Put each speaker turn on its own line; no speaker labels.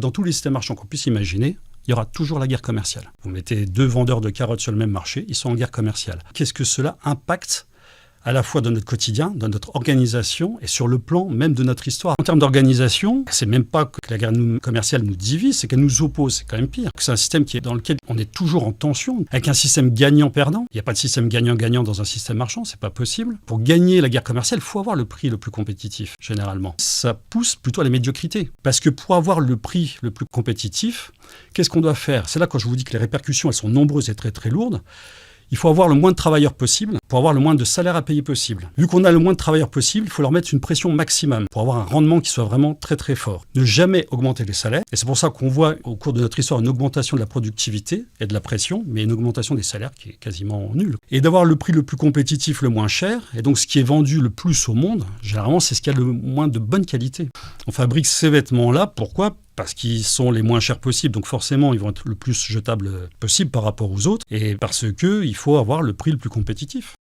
Dans tous les systèmes marchands qu'on puisse imaginer, il y aura toujours la guerre commerciale. Vous mettez 2 vendeurs de carottes sur le même marché, ils sont en guerre commerciale. Qu'est-ce que cela impacte à la fois dans notre quotidien, dans notre organisation et sur le plan même de notre histoire. En termes d'organisation, c'est même pas que la guerre commerciale nous divise, c'est qu'elle nous oppose, c'est quand même pire. C'est un système dans lequel on est toujours en tension, avec un système gagnant-perdant. Il n'y a pas de système gagnant-gagnant dans un système marchand, c'est pas possible. Pour gagner la guerre commerciale, il faut avoir le prix le plus compétitif, généralement. Ça pousse plutôt à la médiocrité. Parce que pour avoir le prix le plus compétitif, qu'est-ce qu'on doit faire ? C'est là quand je vous dis que les répercussions, elles sont nombreuses et très très lourdes. Il faut avoir le moins de travailleurs possible pour avoir le moins de salaire à payer possible. Vu qu'on a le moins de travailleurs possible, il faut leur mettre une pression maximum pour avoir un rendement qui soit vraiment très très fort. Ne jamais augmenter les salaires. Et c'est pour ça qu'on voit au cours de notre histoire une augmentation de la productivité et de la pression, mais une augmentation des salaires qui est quasiment nulle. Et d'avoir le prix le plus compétitif, le moins cher, et donc ce qui est vendu le plus au monde, généralement c'est ce qui a le moins de bonne qualité. On fabrique ces vêtements-là, pourquoi ? Parce qu'ils sont les moins chers possibles, donc forcément ils vont être le plus jetables possible par rapport aux autres, et parce qu'il faut avoir le prix le plus compétitif.